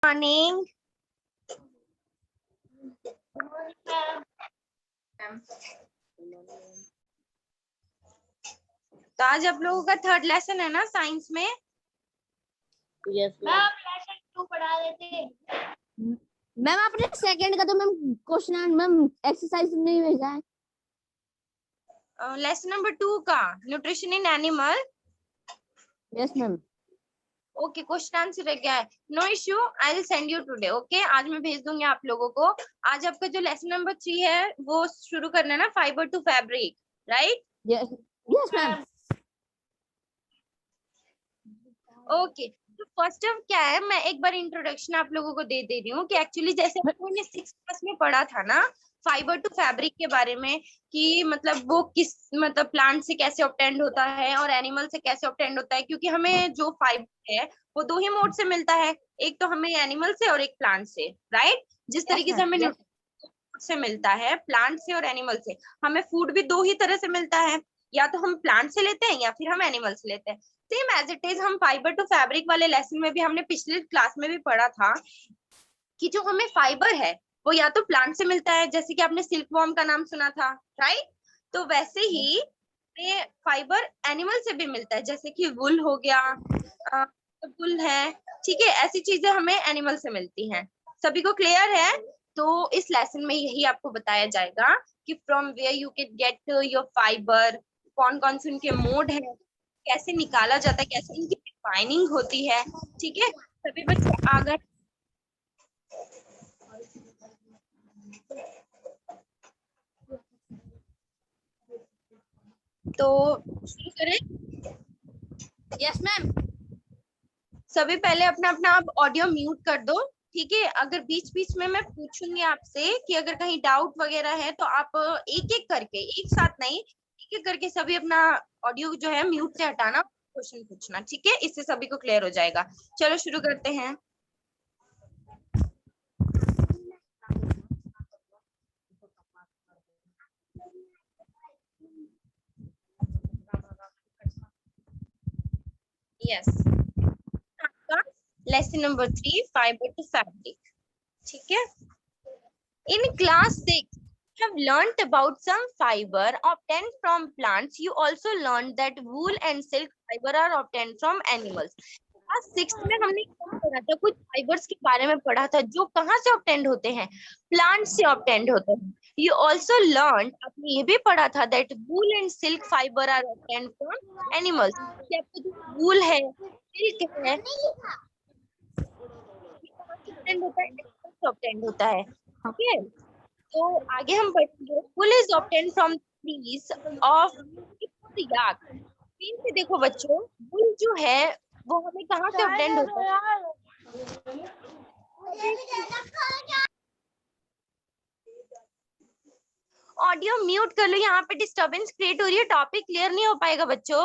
Morning. तो आज आप लोगों का थर्ड लेसन है ना साइंस में? यस मैम लेसन 2 पढ़ा देते। मैम आपने सेकंड का तो मैम क्वेश्चन मैम एक्सरसाइज नहीं भेजा है। लेसन नंबर 2 का nutrition in animal. Yes ma'am. Okay, question answer रह गया है। No issue, I will send you today. Okay, आज मैं भेज दूंगी आप लोगों को। आज आपका जो लेसन नंबर 3 है वो शुरू करना है ना, fibre to fabric, right? Yes yes ma'am. Okay, तो फर्स्ट ऑफ क्या है, मैं एक बार इंट्रोडक्शन आप लोगों को दे रही हूँ कि एक्चुअली जैसे हमने 6th क्लास में पढ़ा था ना फाइबर टू फैब्रिक के बारे में, कि मतलब वो किस मतलब प्लांट से कैसे ऑब्टेंड होता है और एनिमल से कैसे ऑब्टेंड होता है, क्योंकि हमें जो फाइबर है वो 2 ही मोड से मिलता है, एक तो हमें एनिमल से और एक प्लांट से, राइट? जिस तरीके से हमें से मिलता है प्लांट से और एनिमल से, हमें फूड भी 2 ही तरह से मिलता है, या तो हम प्लांट से लेते हैं या फिर हम एनिमल से लेते हैं। सेम एज इट इज हम फाइबर टू फैब्रिक वाले लेसन में भी हमने पिछले क्लास में भी पढ़ा था कि जो हमें फाइबर है वो या तो प्लांट से मिलता है, जैसे कि आपने सिल्क वॉर्म का नाम सुना था, राइट? तो वैसे ही फाइबर एनिमल से भी मिलता है, जैसे कि वुल हो गया, वुल है, ठीक है, ऐसी चीजें हमें एनिमल से मिलती हैं। सभी को क्लियर है? तो इस लेसन में यही आपको बताया जाएगा कि from where you can get your fibre, कौन कौन से उनके मोड है, कैसे निकाला जाता है, कैसे इनकी डिफाइनिंग होती है, ठीक है? सभी बच्चे आ गए? तो शुरू करें? Yes ma'am. सभी पहले अपना अपना आप ऑडियो म्यूट कर दो, ठीक है? अगर बीच बीच में मैं पूछूंगी आपसे कि अगर कहीं डाउट वगैरह है तो आप एक एक करके, एक साथ नहीं, एक एक करके सभी अपना ऑडियो जो है म्यूट से हटाना, क्वेश्चन पूछना, ठीक है? इससे सभी को क्लियर हो जाएगा। चलो शुरू करते हैं। Yes, lesson number 3 fibre to fabric, ठीक है? In class 6, you have learnt about some fiber obtained from plants. You also learned that wool and silk fiber are obtained from animals. Class 6 में हमने क्या पढ़ा था? कुछ फाइबर्स के बारे में पढ़ा था जो कहाँ से ऑब्टेंड होते हैं, प्लांट से ऑब्टेंड होते हैं। You also learned, आपने ये भी पढ़ा था that wool and silk fiber are obtained from animals. कि आपको जो wool है, silk है, ऑब्टेंड होता है, ऑब्टेंड होता है, ठीक है? तो आगे हम पढ़ेंगे wool is obtained from trees of yak। तीन से देखो बच्चों, wool जो है वो हमें कहाँ से ऑब्टेंड होता है? ऑडियो म्यूट कर लो, यहाँ पे डिस्टरबेंस क्रिएट हो रही है, टॉपिक क्लियर नहीं हो पाएगा बच्चों।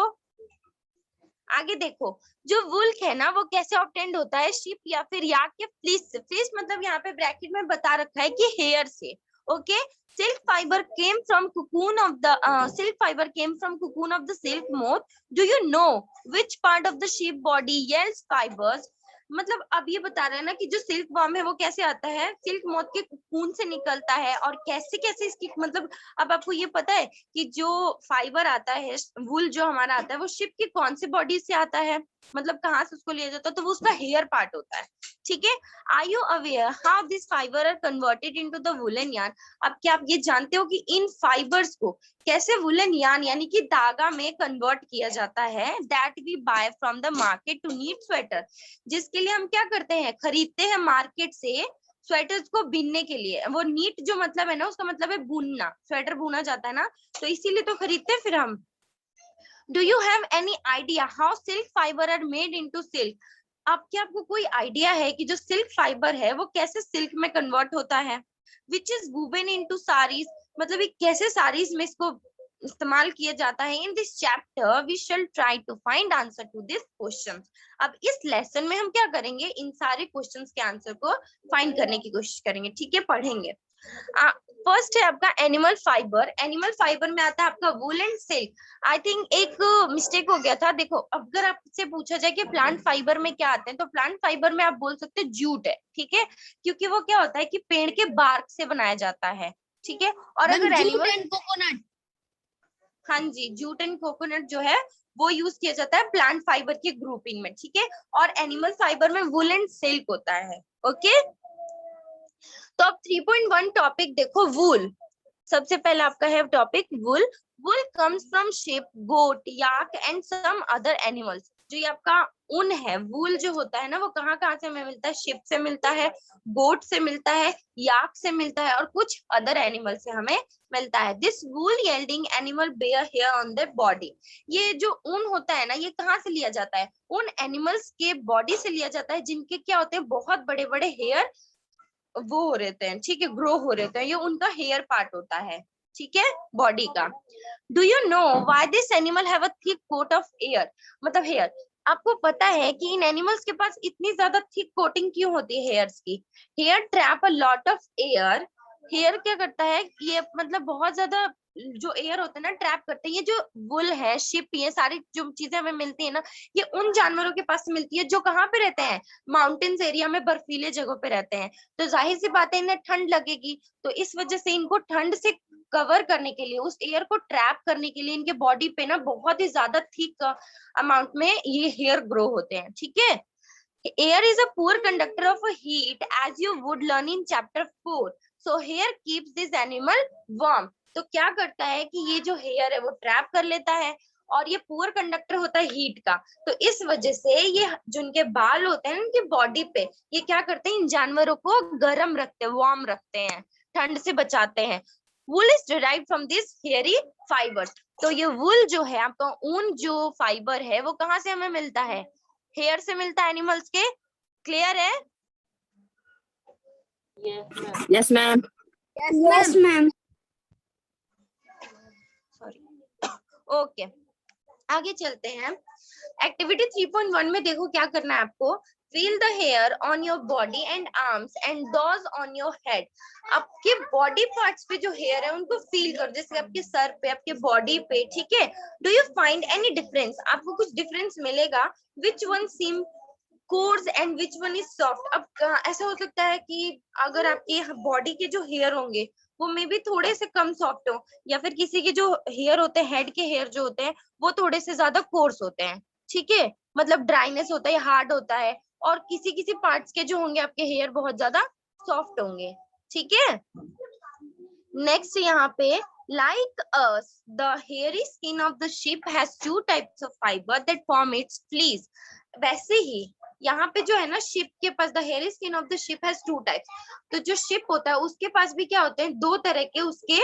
आगे देखो, जो वुल्क है ना वो कैसे ऑब्टेंड होता है? शिप या फिर याक के फ्लीस से। फ्लीस मतलब यहाँ पे ब्रैकेट में बता रखा है कि हेयर से, okay? Silk fiber came from cocoon of the silk fiber came from cocoon of the silk moth. Do you know which part of the sheep body yields fibers? मतलब अब ये बता रहे हैं ना कि जो सिल्क वर्म है वो कैसे आता है, सिल्क मोथ के कोकून से निकलता है, और कैसे कैसे इसकी मतलब अब आपको ये पता है कि जो फाइबर आता है, वुल जो हमारा आता है, वो शिप की कौन सी बॉडी से आता है, मतलब कहाँ से उसको लिया जाता है? तो वो उसका हेयर पार्ट होता है, ठीक है? Are you aware how this fibre are converted into the woollen yarn? अब क्या आप ये जानते हो कि इन फाइबर्स को कैसे वुलन यार्न यानी कि धागा में कन्वर्ट किया जाता है? That we buy from the market to knit sweater, जिसके लिए हम क्या करते हैं, खरीदते हैं मार्केट से स्वेटर्स को बीनने के लिए। वो नीट जो मतलब है ना, उसका मतलब है बुनना, स्वेटर बुना जाता है ना, तो इसीलिए तो खरीदते हैं फिर हम। Do you have any idea how silk fibre are made into silk? अब क्या आपको कोई आइडिया है कि जो सिल्क फाइबर है वो कैसे सिल्क में कन्वर्ट होता है? Which is woven into saris, मतलब ये कैसे साड़ीज में इसको इस्तेमाल किया जाता है? In this chapter we shall try to find answer to this question. अब इस लेसन में हम क्या करेंगे, इन सारे क्वेश्चंस के आंसर को फाइंड करने की कोशिश करेंगे, ठीक है? पढ़ेंगे। फर्स्ट है आपका एनिमल फाइबर। एनिमल फाइबर में आता है आपका wool and silk. I think एक मिस्टेक हो गया था। देखो अगर आपसे पूछा जाए कि प्लांट फाइबर में क्या आते हैं, तो प्लांट फाइबर में आप बोल सकते हो जूट है, ठीक है, क्योंकि वो क्या होता है कि पेड़ के बार्क से बनाया जाता है, ठीक है। और मैम अगर जूट एनिमल, एंड कोकोनट। हाँ जी, जूट एंड कोकोनट जो है वो यूज किया जाता है प्लांट फाइबर के ग्रुपिंग में, ठीक है। और एनिमल फाइबर में वूल एंड सिल्क होता है, ओके। तो अब 3.1 टॉपिक देखो, वूल। सबसे पहला आपका है topic wool. Wool comes from sheep, goat, yak and some other animals. जो ये आपका ऊन है, वूल जो होता है ना, वो कहाँ कहाँ से हमें मिलता है? शिप से मिलता है, गोट से मिलता है, याक से मिलता है और कुछ अदर एनिमल से हमें मिलता है। This wool yielding animal bear hair on their body. ये जो ऊन होता है ना, ये कहाँ से लिया जाता है? उन एनिमल्स के बॉडी से लिया जाता है जिनके क्या होते हैं, बहुत बड़े बड़े हेयर वो हो रहते हैं, ठीक है, ग्रो हो रहते हैं। ये उनका हेयर पार्ट होता है, ठीक है, बॉडी का। Do you know why this animal have a thick coat of air? मतलब हेयर। आपको पता है कि इन एनिमल्स के पास इतनी ज्यादा थिक कोटिंग क्यों होती है हेयर्स की? Hair trap a lot of air. Hair क्या करता है, ये मतलब बहुत ज्यादा जो एयर होता है ना, ट्रैप करते हैं। ये जो वुल है, शिप, ये सारी जो चीजें हमें मिलती है ना, ये उन जानवरों के पास मिलती है जो कहाँ पे रहते हैं? माउंटेन्स एरिया में, बर्फीले जगहों पे रहते हैं। तो जाहिर सी बात है इन्हें ठंड लगेगी, तो इस वजह से इनको ठंड से कवर करने के लिए, उस एयर को ट्रैप करने के लिए इनके बॉडी पे ना बहुत ही ज्यादा थिक अमाउंट में ये हेयर ग्रो होते हैं, ठीक है। Air is a poor conductor of heat as you would learn in chapter 4, so hair keeps this animal warm. तो क्या करता है कि ये जो हेयर है वो ट्रैप कर लेता है और ये पुअर कंडक्टर होता है हीट का। तो इस वजह से ये जो इनके बाल होते हैं इनके बॉडी पे, ये क्या करते हैं, इन जानवरों को गर्म रखते हैं, वार्म रखते हैं, ठंड से बचाते हैं। Wool is derived from this hairy fibre. तो ये वूल जो है आपका ऊन, जो फाइबर है, वो कहाँ से हमें मिलता है? हेयर से मिलता है एनिमल्स के। क्लियर है? Yes ma'am. Yes ma'am. Sorry, okay. आगे चलते हैं। एक्टिविटी 3.1 में देखो क्या करना है आपको। Feel the hair on your body and arms and those on your head. आपके बॉडी पार्ट्स पे जो हेयर है उनको फील करो, जैसे आपके सर पे, आपके बॉडी पे, ठीक है। Do you find any difference? आपको कुछ डिफरेंस मिलेगा। Which one seem coarse and which one is soft. अब ऐसा हो सकता है कि अगर आपकी बॉडी के जो हेयर होंगे वो मे बी थोड़े से कम सॉफ्ट हो, या फिर किसी के जो हेयर होते हैं, हेड के हेयर जो होते हैं, वो थोड़े से ज्यादा कोर्स होते हैं, ठीक है, मतलब ड्राइनेस होता है, हार्ड होता है। और किसी किसी पार्ट्स के जो होंगे आपके हेयर बहुत ज्यादा सॉफ्ट होंगे, ठीक है। नेक्स्ट यहाँ पे, like us the hairy skin of the sheep has two types of fiber that form its fleece। वैसे ही यहाँ पे जो है ना, शिप के पास, the hairy skin of the sheep has two types. तो जो शिप होता है उसके पास भी क्या होते हैं, दो तरह के उसके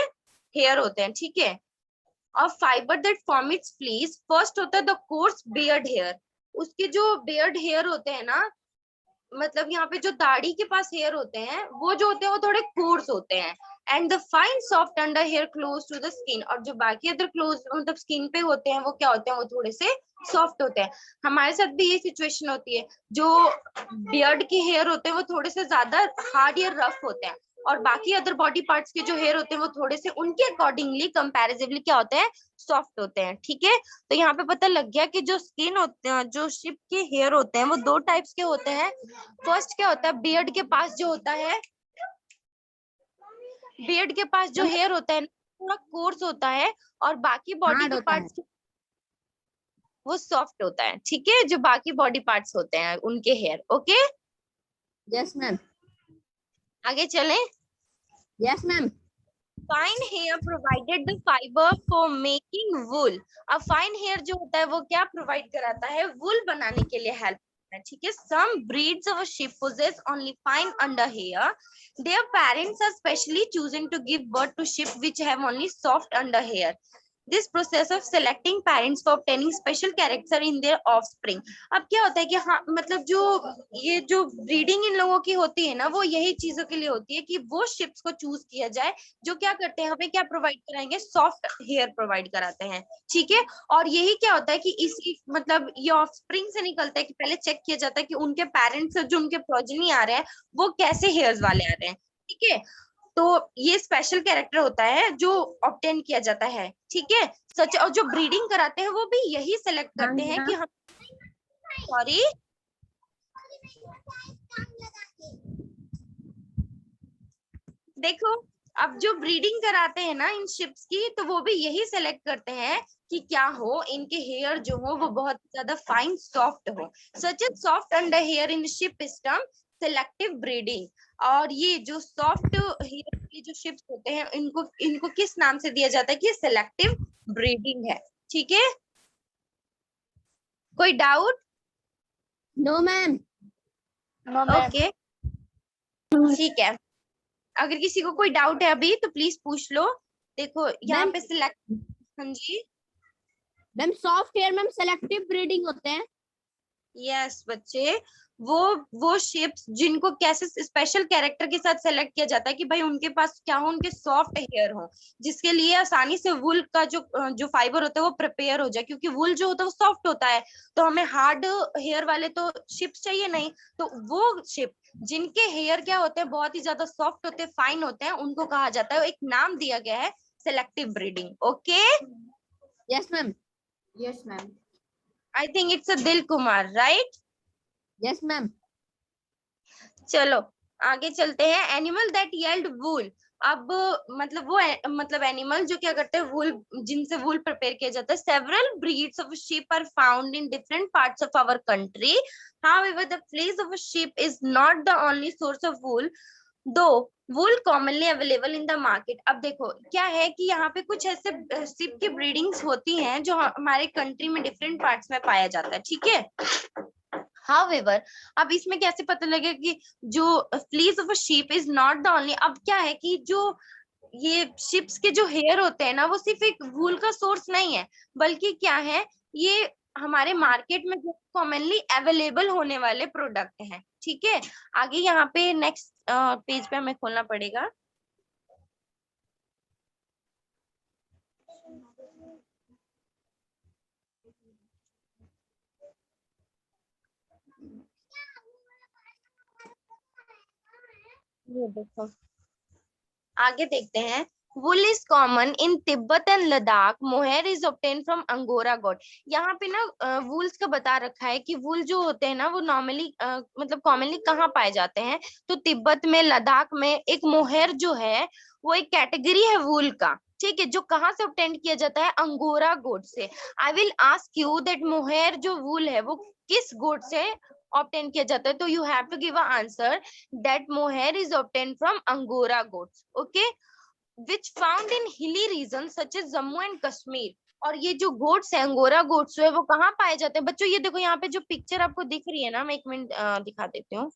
हेयर होते हैं, ठीक है। और fibre that form it's fleece, first होता है द कोर्स बियर्ड हेयर। उसके जो बियर्ड हेयर होते हैं ना, मतलब यहाँ पे जो दाढ़ी के पास हेयर होते हैं वो जो होते हैं वो थोड़े कोर्स होते हैं। And the fine soft under hair close to the skin. और जो बाकी अदर क्लोज मतलब स्किन पे होते हैं वो क्या होते हैं, वो थोड़े से सॉफ्ट होते हैं। हमारे साथ भी ये सिचुएशन होती है, जो बियर्ड के हेयर होते हैं वो थोड़े से ज्यादा हार्ड या रफ होते हैं, और बाकी अदर बॉडी पार्ट्स के जो हेयर होते हैं वो थोड़े से उनके अकॉर्डिंगली कंपैरेटिवली क्या होते हैं, सॉफ्ट होते हैं, ठीक है। तो यहाँ पे पता लग गया कि जो स्किन होते हैं, जो शिप के हेयर होते हैं वो दो टाइप्स के होते हैं। फर्स्ट क्या होता है, बियर्ड के पास जो होता है, बियर्ड के पास जो हेयर होता है थोड़ा कोर्स होता है, और बाकी बॉडी हार्ड के होता है। पार्ट्स वो सॉफ्ट होता है, ठीक है, जो बाकी बॉडी पार्ट्स होते हैं उनके हेयर, ओके। Yes ma'am. आगे चलें। Yes ma'am. Fine hair provided the fibre for making wool. अब फाइन हेयर जो होता है वो क्या प्रोवाइड कराता है, वूल बनाने के लिए हेल्प करता है, ठीक है। Some breeds of sheep possess only fine under hair. Their parents are specially chosen to give birth to sheep which have only soft under hair. This process of selecting parents for obtaining special character in their offspring। अब क्या होता है कि हाँ, मतलब जो ये जो ब्रीडिंग इन लोगों की होती है ना, वो यही चीजों के लिए होती है कि वो शिप्स को चूज किया जाए जो क्या करते हैं, हमें क्या प्रोवाइड कराएंगे, सॉफ्ट हेयर प्रोवाइड कराते हैं, ठीक है। और यही क्या होता है कि इसी मतलब ये ऑफस्प्रिंग से निकलता है कि पहले चेक किया जाता है कि उनके पेरेंट्स जो उनके प्रोजेनी आ रहे हैं वो कैसे हेयर्स वाले आ रहे हैं, ठीक है। तो ये स्पेशल कैरेक्टर होता है जो ऑब्टेन किया जाता है, ठीक है। सच, और जो ब्रीडिंग कराते हैं वो भी यही सेलेक्ट करते हैं कि हम, सॉरी, देखो, अब जो ब्रीडिंग कराते हैं ना इन शिप्स की, तो वो भी यही सेलेक्ट करते हैं कि क्या हो, इनके हेयर जो हो वो बहुत ज्यादा फाइन सॉफ्ट हो, such as soft under hair in sheep system, selective breeding. और ये जो सॉफ्ट हेयर के जो शिप्स होते हैं, इनको इनको किस नाम से दिया जाता है कि सेलेक्टिव ब्रीडिंग है, ठीक है। कोई डाउट? No ma'am. ओके, ठीक है। अगर किसी को कोई डाउट है अभी तो प्लीज पूछ लो। देखो यहाँ मैम, पे सिलेक्ट, हाँ जी, ma'am soft hair ma'am selective breeding होते हैं। यस बच्चे, वो शिप्स जिनको कैसे स्पेशल कैरेक्टर के साथ सेलेक्ट किया जाता है कि भाई उनके पास क्या हो, उनके सॉफ्ट हेयर हो, जिसके लिए आसानी से वुल का जो फाइबर होता है वो प्रिपेयर हो जाए, क्योंकि वुल जो होता है वो सॉफ्ट होता है, तो हमें हार्ड हेयर वाले तो शिप्स चाहिए नहीं। तो वो शिप जिनके हेयर क्या होते हैं, बहुत ही ज्यादा सॉफ्ट होते हैं, फाइन होते हैं, उनको कहा जाता है, एक नाम दिया गया है selective breeding. Okay, yes ma'am. Yes, ma'am. I think it's a दिल कुमार, राइट? Yes ma'am. चलो आगे चलते हैं। एनिमल दैट येल्ड वूल। अब मतलब वो मतलब एनिमल जो क्या करते हैं, वूल, जिनसे वूल प्रिपेयर किया जाता है। Several breeds of sheep are found in different parts of our country. However, the fleece of a sheep is not the only source of wool, though wool commonly available in the market. अब देखो क्या है कि यहाँ पे कुछ ऐसे sheep की ब्रीडिंग्स होती हैं जो हमारे कंट्री में डिफरेंट पार्ट्स में पाया जाता है, ठीक है। However, अब इसमें कैसे पता लगेगा कि जो fleece of a sheep is not the only. अब क्या है कि जो ये शिप्स के जो हेयर होते हैं ना, वो सिर्फ एक वूल का सोर्स नहीं है, बल्कि क्या है, ये हमारे मार्केट में जो कॉमनली अवेलेबल होने वाले प्रोडक्ट हैं, ठीक है। आगे यहाँ पे नेक्स्ट पेज पे हमें खोलना पड़ेगा। ये देखो, आगे देखते हैं। Wool is common in Tibet and Ladakh, mohair is obtain from angora goat. यहाँ पे ना वुल्स का बता रखा है कि वुल जो होते हैं ना वो नॉर्मली मतलब कॉमनली कहाँ पाए जाते हैं, तो तिब्बत में, लद्दाख में। एक मोहेर जो है वो एक कैटेगरी है वुल का, ठीक है, जो कहाँ से ऑब्टेन किया जाता है, अंगोरा गोट से। I will ask you that mohair जो वुल है वो किस गोट से ऑब्टेन किया जाता है, तो you have to give a answer that mohair is obtain from Angora goats, okay, which found in hilly regions such as Jammu and Kashmir। और ये जो गोट्स है, अंगोरा गोट्स है, वो कहाँ पाए जाते हैं बच्चों? ये देखो यहाँ पे जो पिक्चर आपको दिख रही है ना, मैं एक मिनट दिखा देती हूँ।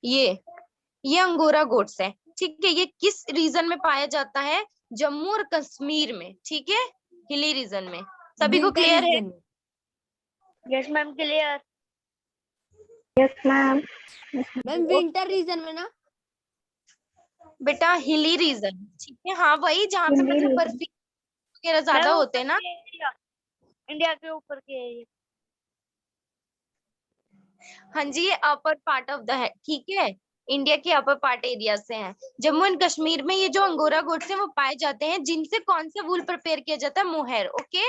ये अंगोरा गोट्स है, ठीक है। ये किस रीजन में पाया जाता है? जम्मू और कश्मीर में, ठीक है, हिली रीजन में। सभी को क्लियर है? Yes, ma'am. Clear. Yes, ma'am. Ma'am winter region में ना। बेटा हिली रीजन, ठीक है, हाँ वही जहाँ पे Hilly मतलब region. बर्फी वगैरह ज्यादा होते हैं ना। इंडिया के ऊपर के एरिया। हाँ जी, ये अपर पार्ट ऑफ द है, ठीक है, इंडिया के अपर पार्ट एरिया से हैं। जम्मू एंड कश्मीर में ये जो अंगोरा गोट्स हैं वो पाए जाते हैं, जिनसे कौन सा वूल प्रिपेयर किया जाता है? Mohair, okay.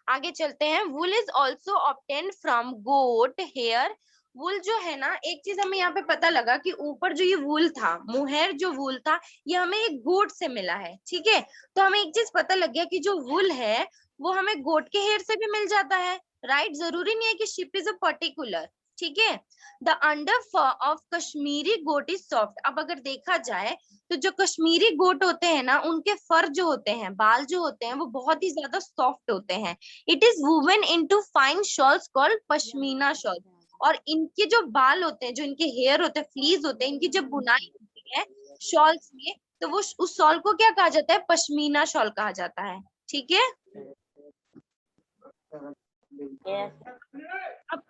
आगे चलते हैं। Wool is also obtain from goat hair. Wool जो है ना, एक चीज हमें यहाँ पे पता लगा कि ऊपर जो ये वूल था, मोहेर जो वूल था, ये हमें एक गोट से मिला है, ठीक है। तो हमें एक चीज पता लग गया कि जो वूल है वो हमें गोट के हेयर से भी मिल जाता है, राइट? जरूरी नहीं है कि शिप इज अ पर्टिकुलर, ठीक है। The under fur of Kashmiri goat is soft. अब अगर देखा जाए तो जो कश्मीरी गोट होते हैं ना, उनके फर जो होते हैं, बाल जो होते हैं, वो बहुत ही ज्यादा सॉफ्ट होते हैं। It is woven into fine shawls called pashmina shawl. और इनके जो बाल होते हैं, जो इनके हेयर होते हैं, फ्लीज होते हैं, इनकी जब बुनाई होती है शॉल्स में, तो वो उस शॉल को क्या कहा जाता है? पश्मीना शॉल कहा जाता है, ठीक है। अब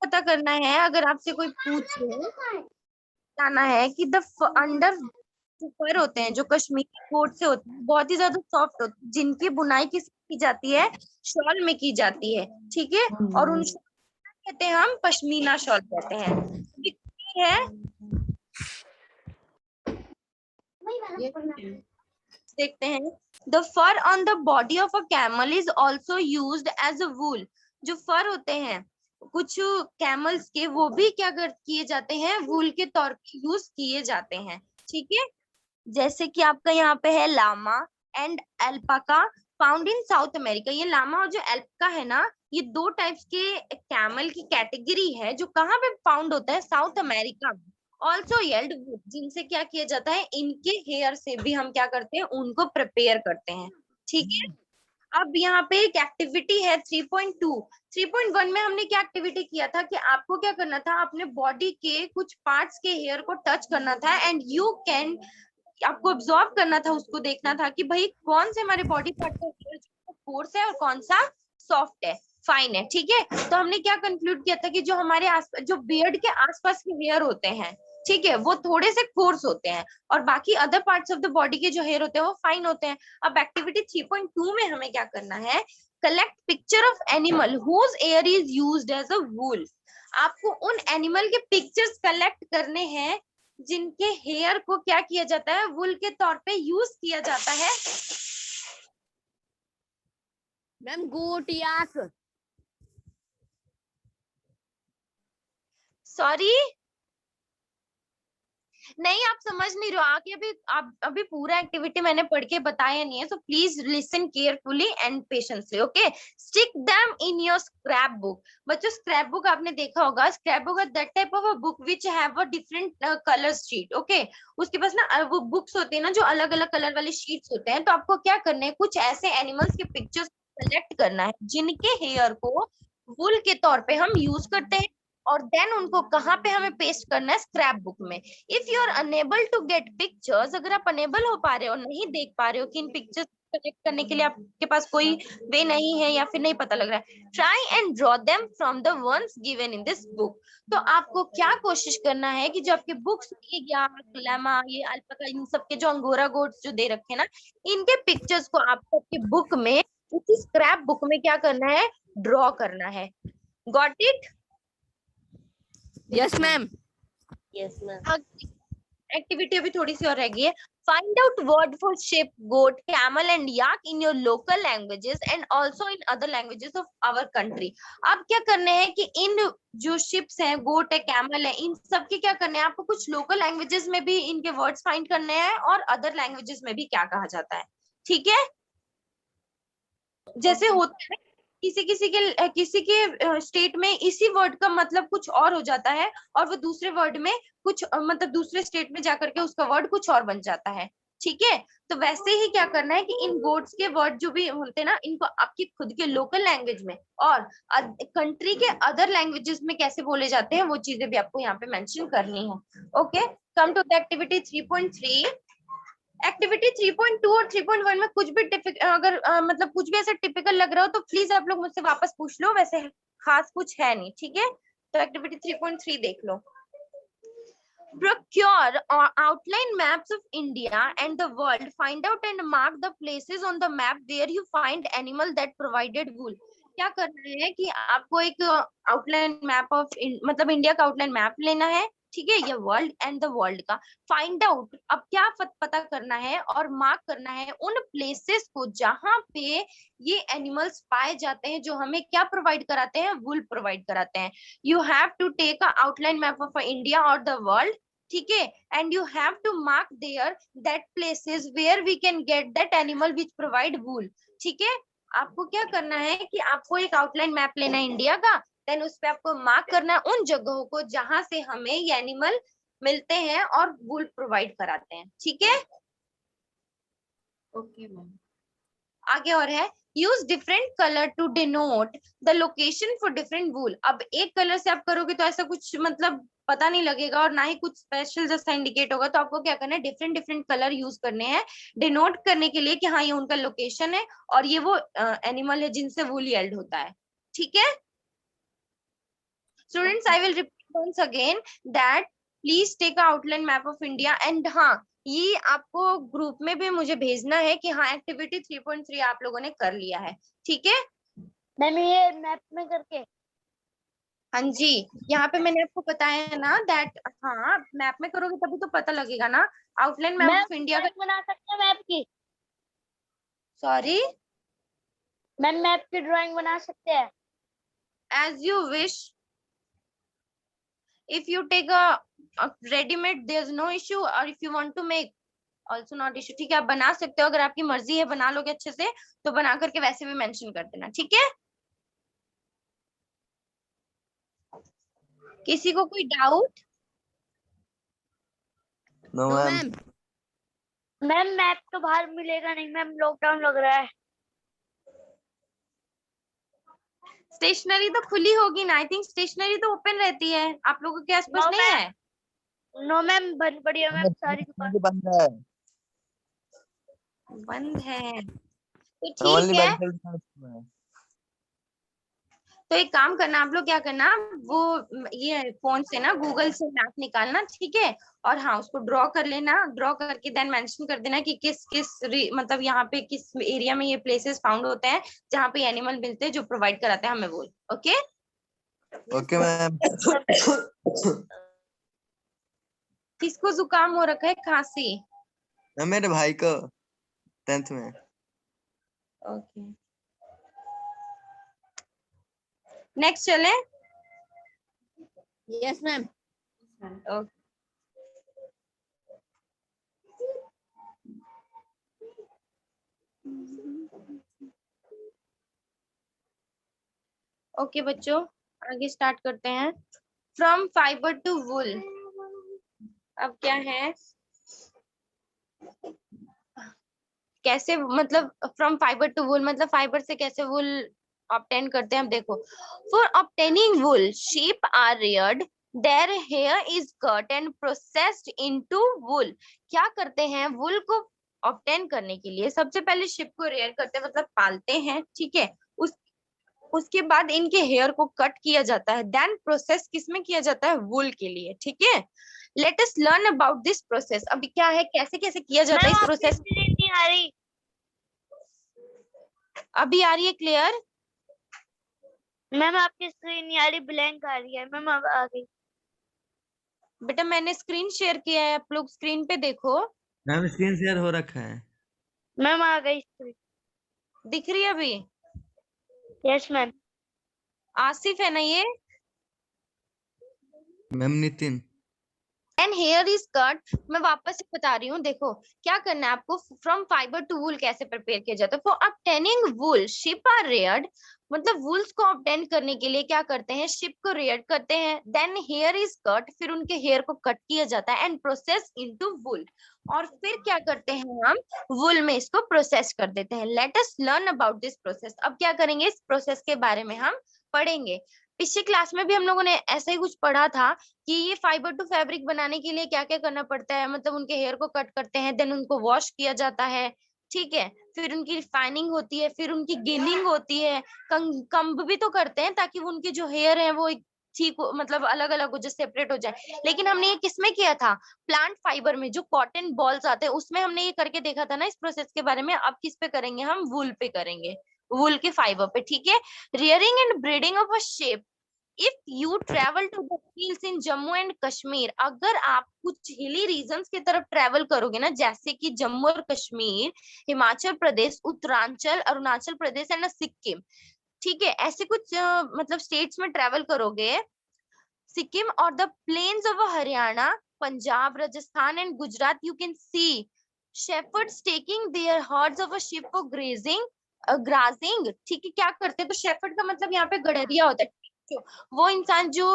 पता करना है, अगर आपसे कोई पूछे, बताना है कि द अंडर जो फर होते हैं, जो कश्मीरी कोट से होते हैं, बहुत ही ज्यादा सॉफ्ट होते हैं, जिनकी बुनाई किस की जाती है? शॉल में की जाती है, ठीक है। और उन शॉल कहते हैं हम पश्मीना शॉल कहते हैं, है। देखते हैं। The fur on the body of a camel is also used as a wool. जो फर होते हैं कुछ कैमल्स के, वो भी क्या किए जाते हैं, वूल के तौर पे यूज किए जाते हैं। ठीक है, जैसे कि आपका यहाँ पे है llama and alpaca found in South America. ये लामा और जो एल्पाका है ना, ये दो टाइप्स के कैमल की कैटेगरी है जो कहाँ पे फाउंड होता है, साउथ अमेरिका में। ऑल्सो येल्ड वुड, जिनसे क्या किया जाता है, इनके हेयर से भी हम क्या करते हैं, उनको प्रिपेयर करते हैं। ठीक है, अब यहाँ पे एक एक्टिविटी है 3.2। 3.1 में हमने क्या एक्टिविटी किया था कि आपको क्या करना था, अपने बॉडी के कुछ पार्ट्स के हेयर को टच करना था एंड यू कैन, आपको ऑब्जर्व करना था, उसको देखना था कि भाई कौन से हमारे बॉडी पार्ट का कोर्स है और कौन सा सॉफ्ट है, फाइन है। ठीक है, तो हमने क्या कंक्लूड किया था कि जो हमारे जो बियर्ड के आसपास के हेयर होते हैं, ठीक है, वो थोड़े से कोर्स होते हैं और बाकी other parts of the body के जो हेयर होते हैं वो फाइन होते हैं। अब एक्टिविटी 3.2 में हमें क्या करना है, collect picture of animal whose hair is used as a wool. आपको उन एनिमल के पिक्चर्स कलेक्ट करने हैं जिनके हेयर को क्या किया जाता है, वूल के तौर पे यूज किया जाता है। मैम गोट याक। सॉरी, नहीं आप समझ नहीं रहे हो, आगे अभी आप अभी पूरा एक्टिविटी मैंने पढ़ के बताया नहीं है, so please listen carefully and patiently. Okay, stick them in your scrap book. बच्चों स्क्रैप बुक आपने देखा होगा, scrap book that type of a book which have a different colour sheet. Okay, उसके पास ना वो बुक्स होते हैं ना जो अलग अलग कलर वाले शीट्स होते हैं। तो आपको क्या करना है, कुछ ऐसे एनिमल्स के पिक्चर्स कलेक्ट करना है जिनके हेयर को वुल के तौर पे हम यूज करते हैं, और देन उनको कहाँ पे हमें पेस्ट करना है, स्क्रैप बुक में। If you are unable to get pictures, अगर आप अनेबल हो पा रहे हो, नहीं देख पा रहे हो कि इन पिक्चर्स कलेक्ट करने के लिए आपके पास कोई वे नहीं है या फिर नहीं पता लग रहा है, try and draw them from the ones given in this book. तो आपको क्या कोशिश करना है कि जो आपके बुक्स, ये याक, लैमा, ये अल्पाका, इन सबके जो अंगोरा गोट्स जो दे रखे हैं ना, इनके पिक्चर्स को आपको आपके बुक में, उसी स्क्रैप बुक में क्या करना है, ड्रॉ करना है। Got it? Yes ma'am. Yes ma'am. Activity अभी थोड़ी सी और रह गई है। Find out word for sheep, goat, camel and yak in your local languages and also in other languages of our country. अब क्या करने हैं कि इन जो शिप्स हैं, गोट है, कैमल है, इन सब के क्या करने हैं, आपको कुछ लोकल लैंग्वेजेस में भी इनके वर्ड्स फाइंड करने हैं और अदर लैंग्वेजेस में भी क्या कहा जाता है। ठीक है, जैसे होता है किसी के स्टेट में इसी वर्ड का मतलब कुछ और हो जाता है और वो दूसरे वर्ड में कुछ मतलब दूसरे स्टेट में जाकर के उसका वर्ड कुछ और बन जाता है। ठीक है, तो वैसे ही क्या करना है कि इन गोट्स के वर्ड जो भी होते हैं ना, इनको आपकी खुद के लोकल लैंग्वेज में और कंट्री के अदर लैंग्वेजेस में कैसे बोले जाते हैं, वो चीजें भी आपको यहाँ पे मेंशन करनी है। Okay, come to the activity 3.3। Activity 3.2 और 3.1 में कुछ भी अगर मतलब कुछ भी ऐसा टिपिकल लग रहा हो तो प्लीज आप लोग मुझसे वापस पूछ लो, वैसे खास कुछ है नहीं। ठीक है, तो एक्टिविटी 3.3 देख लो। Procure or outline maps of India and the world. Find out and mark the places on the map where you find animal that provided wool. क्या करना है कि आपको एक आउटलाइन मैप ऑफ मतलब इंडिया का आउटलाइन मैप लेना है, ठीक है, ये वर्ल्ड एंड द वर्ल्ड का। फाइंड आउट, अब क्या पता करना है और मार्क करना है उन प्लेसेस को जहां पे ये एनिमल्स पाए जाते हैं जो हमें क्या प्रोवाइड कराते हैं, वुल प्रोवाइड कराते हैं। You have to take a outline map of India और द वर्ल्ड, ठीक है, and you have to mark there that places where we can get that animal which provide wool. ठीक है, आपको क्या करना है कि आपको एक आउटलाइन मैप लेना है इंडिया का, देन उस पे आपको मार्क करना है उन जगहों को जहां से हमें ये एनिमल मिलते हैं और वूल प्रोवाइड कराते हैं। ठीक है, ओके मैम। आगे और है, use different colour to denote the location for different wool. अब एक कलर से आप करोगे तो ऐसा कुछ मतलब पता नहीं लगेगा और ना ही कुछ स्पेशल जैसा इंडिकेट होगा, तो आपको क्या करना है, डिफरेंट डिफरेंट कलर यूज करने हैं डिनोट करने के लिए कि हाँ ये उनका लोकेशन है और ये वो एनिमल है जिनसे वूल येल्ड होता है। ठीक है students, I will repeat once again that please take a outline map of India and हाँ, ये आपको ग्रुप में भी मुझे भेजना है कि हाँ एक्टिविटी 3.3 आप लोगों ने कर लिया है। ठीक है, मैम ये मैप में करके हाँ जी, यहाँ पे मैंने आपको बताया है ना दैट, हाँ मैप में करोगे तभी तो पता लगेगा ना। Outline map ma'am of India का, ड्राइंग बना सकते हैं मैप की? सॉरी, मैम मैप की ड्राइंग बना सकते हैं? As you wish, if you take a ready made there's no issue, or if you want to make also not issue, ठीक है आप बना सकते हो, अगर आपकी मर्जी है बना लोगे अच्छे से तो बना करके वैसे भी मेंशन कर देना, ठीक है। किसी को कोई doubt? No no ma'am. Ma'am. Ma'am map तो बाहर मिलेगा नहीं मैम, लॉकडाउन लग रहा है। स्टेशनरी तो खुली होगी ना, आई थिंक स्टेशनरी तो ओपन रहती है, आप लोगों के आसपास नो नहीं मैम, है? नो मैम बंद पड़ी है मैम सारी दुकान। बंद है। बंद है तो ठीक ओनली है। मेडिकल। तो एक काम करना, आप लोग क्या करना, वो ये फोन से ना गूगल से मैप निकालना, ठीक है, और हाँ उसको ड्रॉ कर लेना, ड्रॉ करके देन मेंशन कर देना कि किस किस मतलब यहाँ पे किस एरिया में ये प्लेसेस फाउंड होते हैं जहाँ पे एनिमल मिलते हैं जो प्रोवाइड कराते हैं हमें वो, ओके। Okay ma'am. किसको जुकाम हो रखा है, खांसी? मेरे भाई को 10th में। ओके, नेक्स्ट चले। Yes ma'am. ओके, ओके बच्चों आगे स्टार्ट करते हैं। फ्रॉम फाइबर टू वुल, अब क्या है, कैसे मतलब फ्रॉम फाइबर टू वुल मतलब फाइबर से कैसे वुल ऑब्टेन करते हैं, अब देखो। For obtaining wool sheep are reared, their hair is cut and processed into wool। क्या करते हैं, वुल को ऑब्टेन करने के लिए सबसे पहले शिप को रेयर करते हैं मतलब पालते हैं, ठीक है। उसके बाद इनके हेयर को कट किया जाता है, देन प्रोसेस किसमें किया जाता है, वुल के लिए, ठीक है। Let us learn about this process, अभी क्या है कैसे कैसे किया जाता है मैम इस आपकी प्रोसेस। स्क्रीन नहीं आ रही। अभी आ रही है क्लियर? मैम आपकी स्क्रीन नहीं आ रही, ब्लैंक आ रही है। मैम अब आ गई। बेटा मैंने स्क्रीन शेयर किया है, आप लोग स्क्रीन पे देखो, मैम स्क्रीन शेयर हो रखा है। मैम आ गई स्क्रीन। दिख रही है अभी? Yes ma'am. आसिफ है ना ये? Ma'am Nitin. And here is cut, मैं वापस से बता रही हूँ, देखो क्या करना है आपको। फ्रॉम फाइबर टू वुल कैसे प्रिपेयर किया जाता है, for obtaining wool sheep are reared, मतलब वुल्स को ऑब्टेन करने के लिए क्या करते हैं, शिप को रेयर करते हैं, देन हेयर इज कट, फिर उनके हेयर को कट किया जाता है, एंड प्रोसेस इनटू वुल, और फिर क्या करते हैं हम, वुल में इसको प्रोसेस कर देते हैं। Let us learn about this process, अब क्या करेंगे, इस प्रोसेस के बारे में हम पढ़ेंगे। पिछली क्लास में भी हम लोगों ने ऐसा ही कुछ पढ़ा था कि ये फाइबर टू फैब्रिक बनाने के लिए क्या क्या करना पड़ता है, मतलब उनके हेयर को कट करते हैं, देन उनको वॉश किया जाता है, ठीक है, फिर उनकी रिफाइनिंग होती है, फिर उनकी गिनिंग होती है, कंब भी तो करते हैं ताकि वो उनके जो हेयर है वो ठीक मतलब अलग अलग हो जाए, सेपरेट हो जाए। लेकिन हमने ये किसमें किया था, प्लांट फाइबर में, जो कॉटन बॉल्स आते हैं उसमें हमने ये करके देखा था ना इस प्रोसेस के बारे में। अब किस पे करेंगे, हम वूल पे करेंगे, वूल के फाइबर पे, ठीक है। Rearing and breeding of a sheep, if you travel to the hills in Jammu and Kashmir, अगर आप कुछ हिली रीजन्स की तरफ ट्रेवल करोगे ना, जैसे कि जम्मू और कश्मीर, हिमाचल प्रदेश, उत्तरांचल, अरुणाचल प्रदेश एंड सिक्किम, ठीक है, ऐसे कुछ मतलब स्टेट्स में ट्रेवल करोगे, सिक्किम और the plains of Haryana, Punjab, Rajasthan and Gujarat, you can see shepherds taking their herds of a sheep for grazing, grazing, ठीक है। क्या करते हैं, तो शेफर्ड का मतलब यहाँ पे गड़ेरिया होता है, जो वो इंसान जो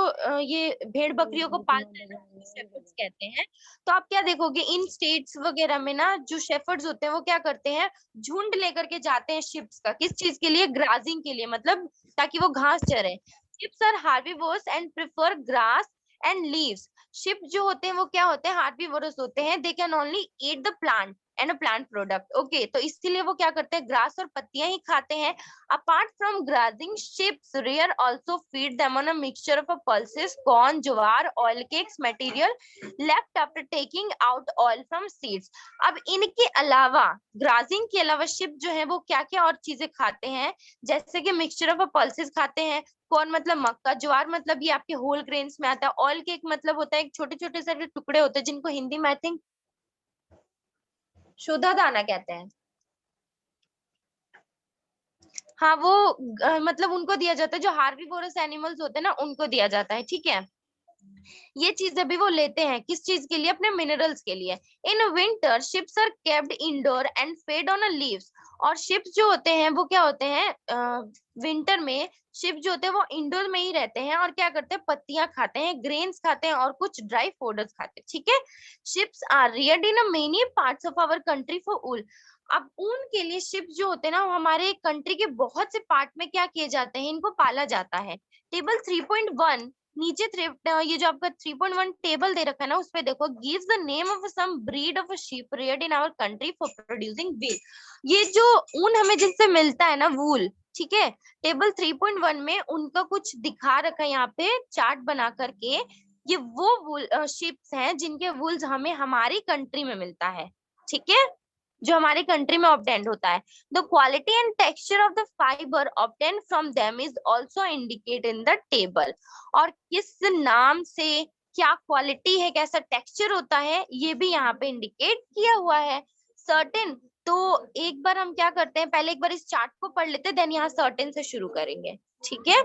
ये भेड़ बकरियों को पालता है ना, शेफर्ड्स कहते हैं। तो आप क्या देखोगे इन स्टेट्स वगैरह में ना, जो शेफर्ड्स होते हैं वो क्या करते हैं, झुंड लेकर के जाते हैं शिप्स का, किस चीज के लिए, ग्राजिंग के लिए, मतलब ताकि वो घास चरे। Sheeps are herbivores and prefer grass and leaves, sheep जो होते हैं वो क्या होते हैं, हार्बीवोरस होते हैं, they can only eat the plant, and a plant product. Okay, तो इसीलिए वो क्या करते हैं, ग्रास और पत्तियां ही खाते हैं। Apart from grazing, sheeps rearer also feed them on a mixture of pulses, corn, jowar, oil cakes material left after taking out oil from seeds. अब इनके अलावा, ग्राजिंग के अलावा शिप जो है वो क्या क्या और चीजें खाते हैं, जैसे कि मिक्सचर ऑफ पल्सेस खाते हैं, कॉर्न मतलब मक्का, ज्वार मतलब ये आपके होल ग्रेन्स में आता है, ऑयल केक मतलब होता है छोटे छोटे से टुकड़े होते हैं जिनको हिंदी में आई थिंक शुद्ध दाना कहते हैं। हाँ, वो मतलब उनको दिया जाता है, जो हार्बीवोरस एनिमल्स होते हैं ना उनको दिया जाता है, ठीक है। ये चीजें भी वो लेते हैं, किस चीज के लिए, अपने मिनरल्स के लिए। In winter sheeps are kept indoor and fed on leaves. और शिप्स जो होते हैं वो क्या होते हैं, विंटर में शिप जो होते हैं वो इंडोर में ही रहते हैं और क्या करते हैं, पत्तियां खाते हैं, ग्रेन्स खाते हैं और कुछ ड्राई फोडर्स खाते हैं, ठीक है। Sheeps are reared in many parts of our country for wool. अब ऊन के लिए शिप्स जो होते हैं ना, वो हमारे कंट्री के बहुत से पार्ट में क्या किए जाते हैं, इनको पाला जाता है। टेबल 3.1 नीचे ये जो आपका 3.1 टेबल दे रखा है ना, उसपे देखो, gives the name of some breed of a sheep reared in our country for producing wool. ये जो ऊन हमें जिनसे मिलता है ना, वूल, ठीक है, टेबल 3.1 में उनका कुछ दिखा रखा है यहाँ पे चार्ट बना करके। ये वो वूल शिप्स हैं जिनके वूल्स हमें हमारी कंट्री में मिलता है, ठीक है, जो हमारी कंट्री में ऑब्टेंड होता है। The quality and texture of the fibre obtained from them is also indicate in the table. और किस नाम से, क्या क्वालिटी है, कैसा टेक्सचर होता है, ये भी यहाँ पे इंडिकेट किया हुआ है। सर्टेन, तो एक बार हम क्या करते हैं, पहले एक बार इस चार्ट को पढ़ लेते हैं, देन यहाँ सर्टेन से शुरू करेंगे, ठीक है।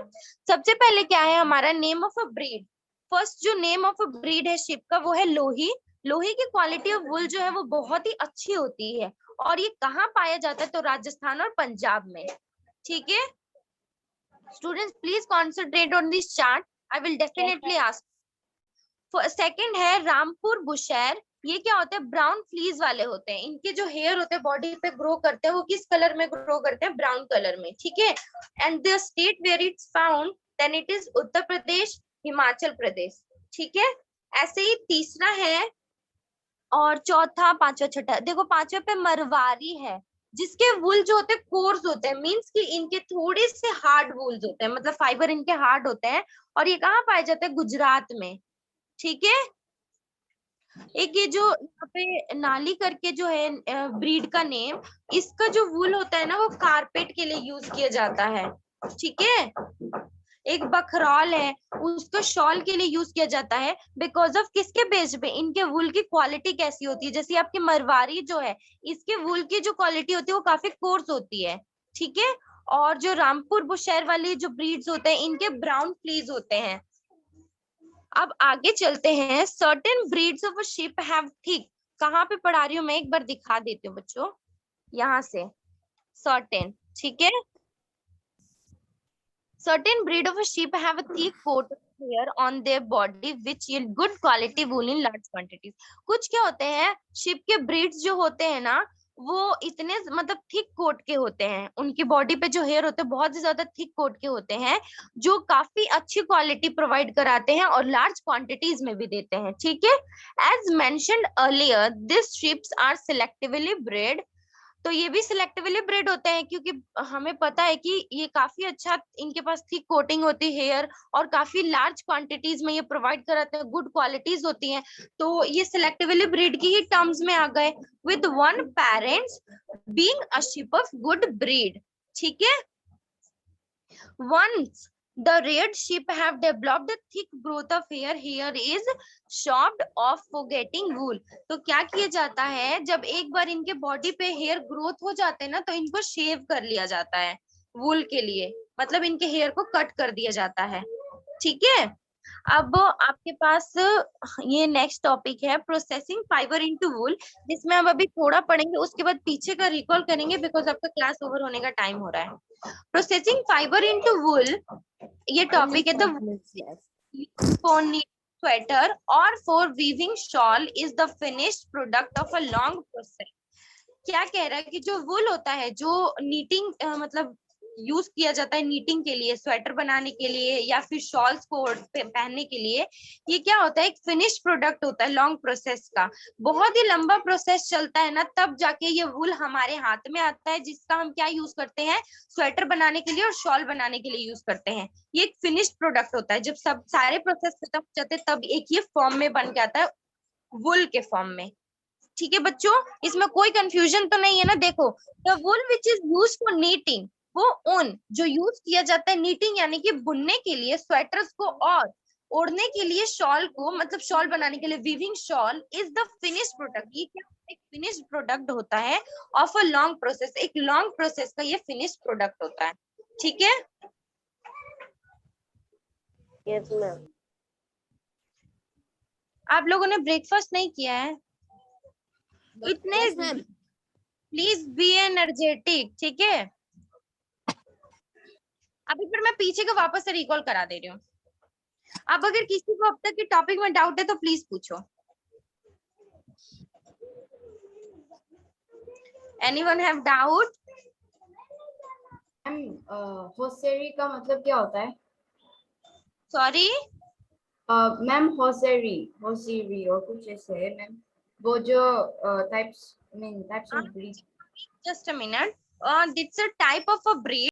सबसे पहले क्या है हमारा, name of a breed. First जो नेम ऑफ अ ब्रीड है शिप का, वो है लोही। लोही की क्वालिटी ऑफ वुल जो है वो बहुत ही अच्छी होती है, और ये कहाँ पाया जाता है, तो राजस्थान और पंजाब में, ठीक है। Students please concentrate on this chart, I will definitely ask. Second है रामपुर बुशैर। ये क्या होते हैं, ब्राउन फ्लीज वाले होते हैं, इनके जो हेयर होते हैं बॉडी पे ग्रो करते हैं, वो किस कलर में ग्रो करते हैं, ब्राउन कलर में, ठीक है। And the state where it's found, then it is Uttar Pradesh, Himachal Pradesh, ठीक है। ऐसे ही तीसरा है, और चौथा, पांचवा, छठा, देखो पांचवे पे मरवारी है, जिसके वूल जो होते हैं कोर्स होते हैं, मींस कि इनके थोड़े से हार्ड वूल्स होते हैं, मतलब फाइबर इनके हार्ड होते हैं, और ये कहाँ पाए जाते हैं, गुजरात में, ठीक है। एक ये जो यहाँ पे नाली करके जो है ब्रीड का नेम, इसका जो वूल होता है ना, वो कारपेट के लिए यूज किया जाता है, ठीक है। एक बखरौल है, उसको शॉल के लिए यूज किया जाता है, बिकॉज ऑफ किसके बेस पे, इनके वूल की क्वालिटी कैसी होती है, जैसे आपकी मरवारी जो है, इसके वूल की जो क्वालिटी होती है वो काफी कोर्स होती है, ठीक है। और जो रामपुर बुशैर वाली जो ब्रीड्स होते हैं, इनके ब्राउन फ्लीज होते हैं। अब आगे चलते हैं, certain breeds of ship have thick, कहाँ पे पढ़ा रही हूँ मैं, एक बार दिखा देती हूँ बच्चों, यहाँ से, सर्टेन, ठीक है। Certain breed of a sheep have a thick coat of hair on their body which yield good quality wool in large quantities. कुछ क्या होते हैं, शिप के ब्रीड्स जो होते हैं ना, वो इतने मतलब थिक कोट के होते हैं, उनकी बॉडी पे जो हेयर होते हैं बहुत ही ज्यादा थिक कोट के होते हैं, जो काफी अच्छी क्वालिटी प्रोवाइड कराते हैं और लार्ज क्वांटिटीज में भी देते हैं, ठीक है। As mentioned earlier, this sheeps are selectively bred. तो ये भी सिलेक्टिवली ब्रीड होते हैं, क्योंकि हमें पता है कि ये काफी अच्छा, इनके पास थिक कोटिंग होती है हेयर, और काफी लार्ज क्वांटिटीज में ये प्रोवाइड कराते हैं, गुड क्वालिटीज होती हैं, तो ये सिलेक्टिवली ब्रीड की ही टर्म्स में आ गए, with one parents being a ship of good breed, ठीक है। Once the reared sheep have developed a thick growth of hair, hair is chopped off for getting wool. तो क्या किया जाता है, जब एक बार इनके बॉडी पे हेयर ग्रोथ हो जाते हैं ना, तो इनको शेव कर लिया जाता है वूल के लिए, मतलब इनके हेयर को कट कर दिया जाता है, ठीक है। अब आपके पास ये नेक्स्ट टॉपिक है प्रोसेसिंग फाइबर इनटू वूल, जिसमें हम अभी थोड़ा पढ़ेंगे, उसके बाद पीछे का रिकॉल करेंगे, बिकॉज आपका क्लास ओवर होने का टाइम हो रहा है। प्रोसेसिंग फाइबर इनटू वूल, ये टॉपिक है। फॉर स्वेटर और for weaving shawl is the finished product of a long process. क्या कह रहा है कि जो वूल होता है, जो नीटिंग मतलब यूज किया जाता है नीटिंग के लिए, स्वेटर बनाने के लिए या फिर शॉल्स को पहनने के लिए, ये क्या होता है, एक फिनिश प्रोडक्ट होता है लॉन्ग प्रोसेस का। बहुत ही लंबा प्रोसेस चलता है ना, तब जाके ये वूल हमारे हाथ में आता है, जिसका हम क्या यूज करते हैं, स्वेटर बनाने के लिए और शॉल बनाने के लिए यूज करते हैं। ये एक फिनिश्ड प्रोडक्ट होता है, जब सब सारे प्रोसेस खत्म हो जाते हैं तब एक ये फॉर्म में बन के आता है, वुल के फॉर्म में। ठीक है बच्चों, इसमें कोई कंफ्यूजन तो नहीं है ना। देखो, the wool which is use for knitting, वो ऊन जो यूज किया जाता है नीटिंग यानी कि बुनने के लिए स्वेटर्स को और ओढ़ने के लिए शॉल को, मतलब शॉल बनाने के लिए weaving shawl, is the finished product. ये क्या, एक फिनिश्ड प्रोडक्ट होता है ऑफ अ लॉन्ग प्रोसेस, एक लॉन्ग प्रोसेस का ये फिनिश्ड प्रोडक्ट होता है। ठीक है, यस मैम। आप लोगों ने ब्रेकफास्ट नहीं किया है, इतने yes ma'am. Please be energetic. ठीक है, अभी फिर मैं पीछे का वापस से रिकॉल करा दे रही हूँ। अब अगर किसी को अब तक के टॉपिक में डाउट है तो प्लीज पूछो। Anyone have doubt? मैम होसेरी का मतलब क्या होता है? सॉरी, मैम होसेरी और कुछ ऐसे है मैम, वो जो types of breed. Just a minute, it's a type of a breed